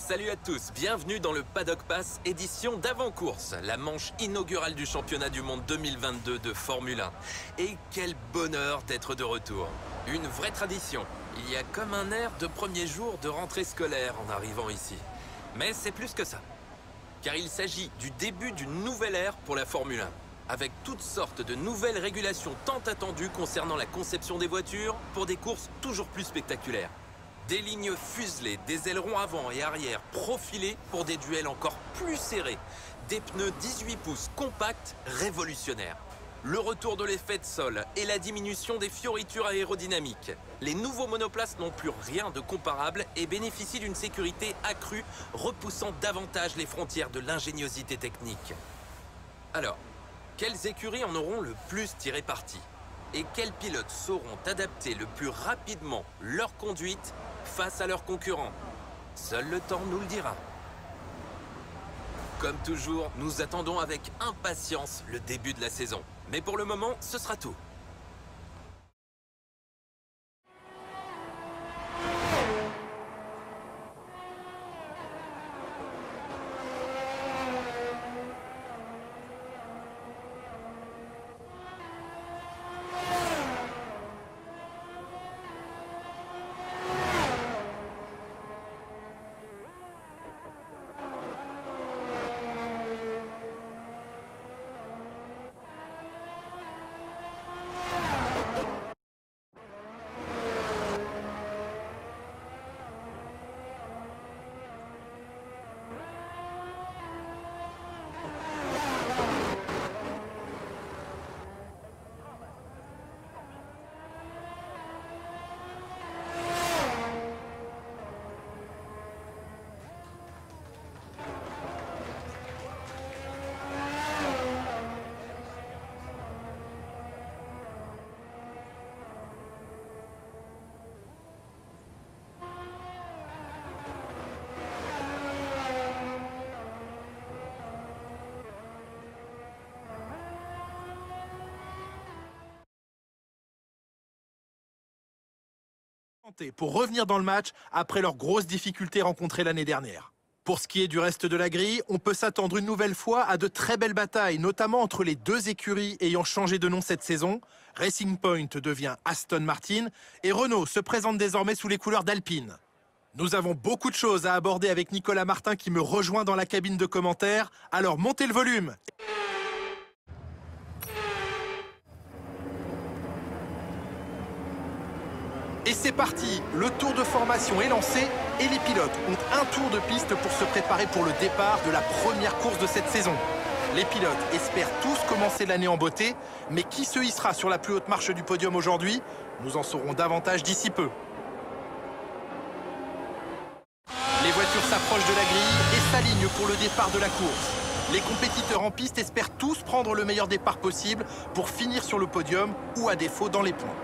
Salut à tous, bienvenue dans le Paddock Pass édition d'avant-course, la manche inaugurale du championnat du monde 2022 de Formule 1. Et quel bonheur d'être de retour. Une vraie tradition. Il y a comme un air de premier jour de rentrée scolaire en arrivant ici. Mais c'est plus que ça. Car il s'agit du début d'une nouvelle ère pour la Formule 1. Avec toutes sortes de nouvelles régulations tant attendues concernant la conception des voitures pour des courses toujours plus spectaculaires. Des lignes fuselées, des ailerons avant et arrière profilés pour des duels encore plus serrés. Des pneus 18 pouces compacts révolutionnaires. Le retour de l'effet de sol et la diminution des fioritures aérodynamiques. Les nouveaux monoplaces n'ont plus rien de comparable et bénéficient d'une sécurité accrue, repoussant davantage les frontières de l'ingéniosité technique. Alors, quelles écuries en auront le plus tiré parti? Et quels pilotes sauront adapter le plus rapidement leur conduite face à leurs concurrents? Seul le temps nous le dira. Comme toujours, nous attendons avec impatience le début de la saison. Mais pour le moment, ce sera tout. Pour revenir dans le match après leurs grosses difficultés rencontrées l'année dernière. Pour ce qui est du reste de la grille, on peut s'attendre une nouvelle fois à de très belles batailles, notamment entre les deux écuries ayant changé de nom cette saison. Racing Point devient Aston Martin et Renault se présente désormais sous les couleurs d'Alpine. Nous avons beaucoup de choses à aborder avec Nicolas Martin qui me rejoint dans la cabine de commentaires, alors montez le volume. Et c'est parti, le tour de formation est lancé et les pilotes ont un tour de piste pour se préparer pour le départ de la première course de cette saison. Les pilotes espèrent tous commencer l'année en beauté, mais qui se hissera sur la plus haute marche du podium aujourd'hui? Nous en saurons davantage d'ici peu. Les voitures s'approchent de la grille et s'alignent pour le départ de la course. Les compétiteurs en piste espèrent tous prendre le meilleur départ possible pour finir sur le podium ou à défaut dans les points.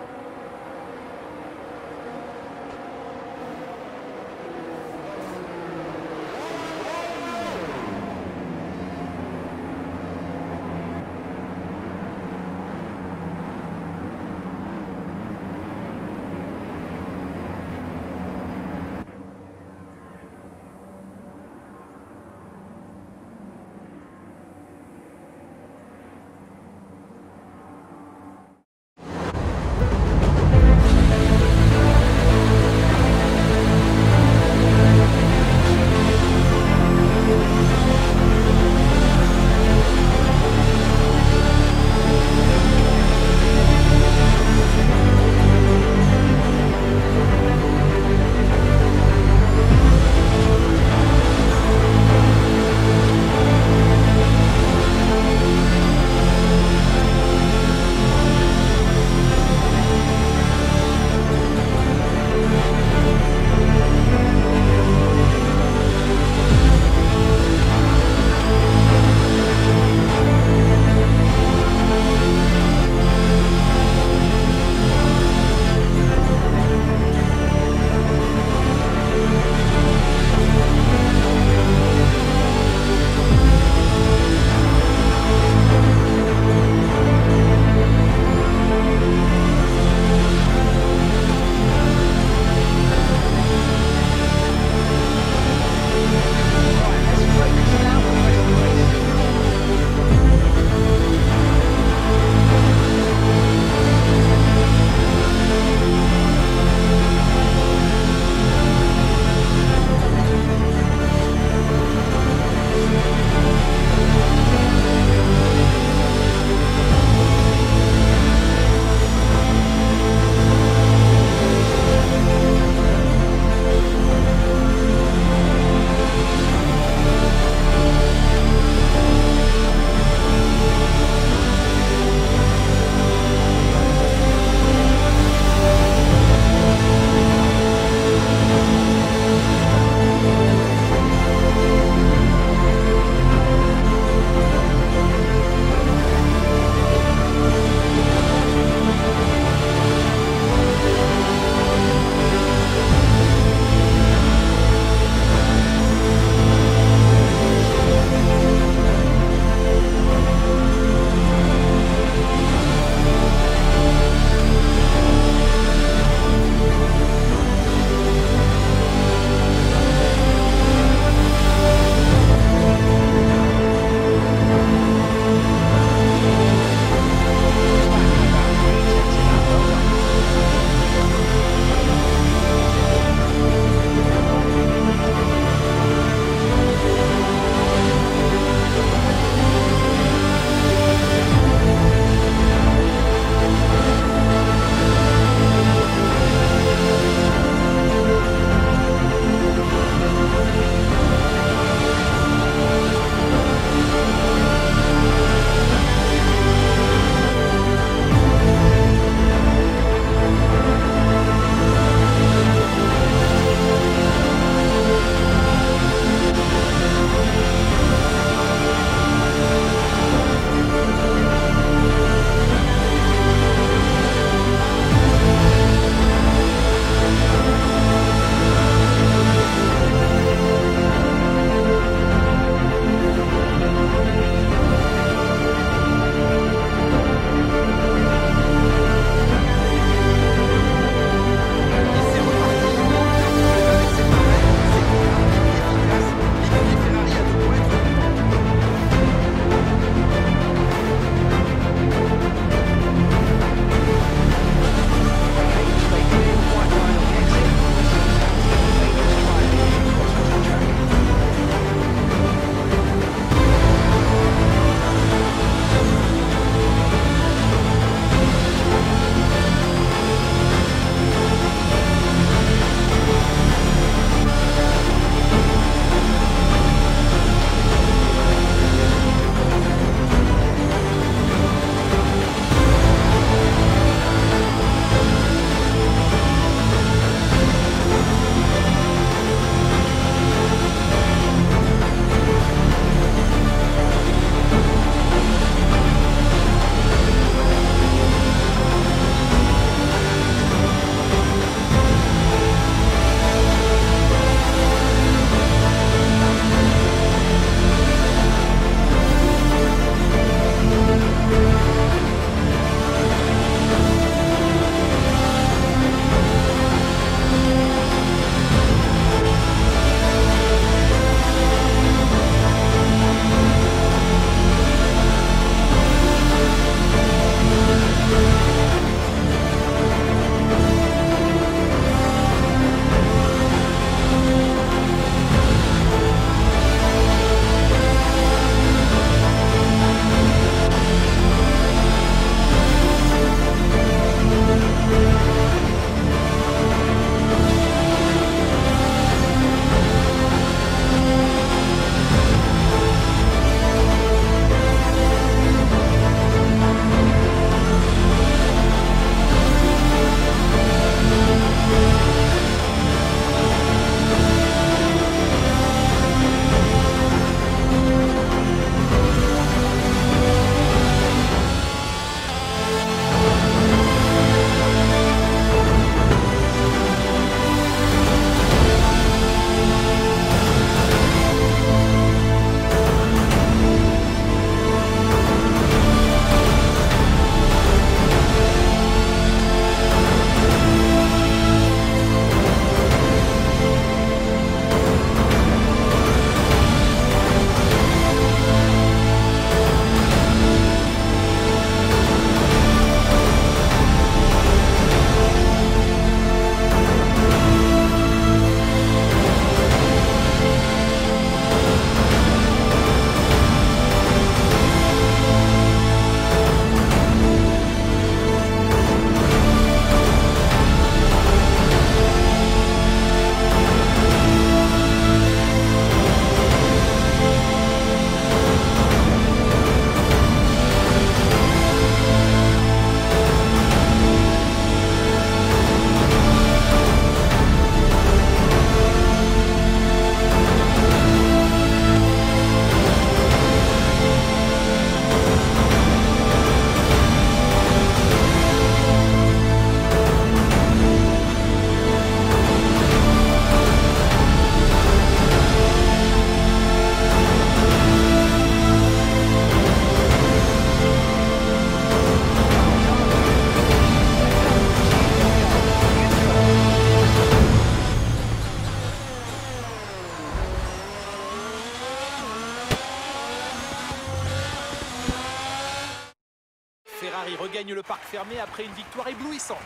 Ferrari regagne le parc fermé après une victoire éblouissante.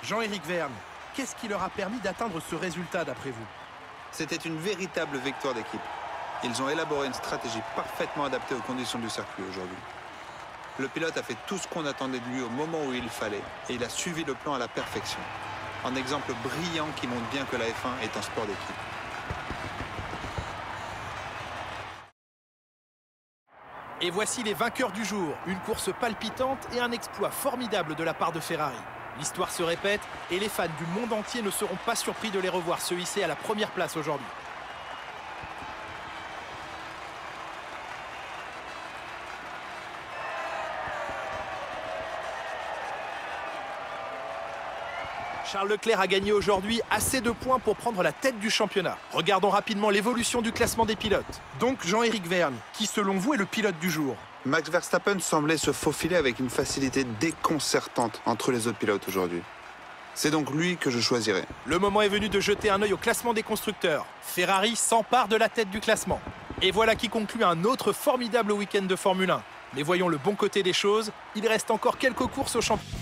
Jean-Éric Vergne, qu'est-ce qui leur a permis d'atteindre ce résultat d'après vous? C'était une véritable victoire d'équipe. Ils ont élaboré une stratégie parfaitement adaptée aux conditions du circuit aujourd'hui. Le pilote a fait tout ce qu'on attendait de lui au moment où il fallait et il a suivi le plan à la perfection. Un exemple brillant qui montre bien que la F1 est un sport d'équipe. Et voici les vainqueurs du jour. Une course palpitante et un exploit formidable de la part de Ferrari. L'histoire se répète et les fans du monde entier ne seront pas surpris de les revoir se hisser à la première place aujourd'hui. Charles Leclerc a gagné aujourd'hui assez de points pour prendre la tête du championnat. Regardons rapidement l'évolution du classement des pilotes. Donc Jean-Éric Vergne, qui selon vous est le pilote du jour? Max Verstappen semblait se faufiler avec une facilité déconcertante entre les autres pilotes aujourd'hui. C'est donc lui que je choisirai. Le moment est venu de jeter un œil au classement des constructeurs. Ferrari s'empare de la tête du classement. Et voilà qui conclut un autre formidable week-end de Formule 1. Mais voyons le bon côté des choses, il reste encore quelques courses au championnat.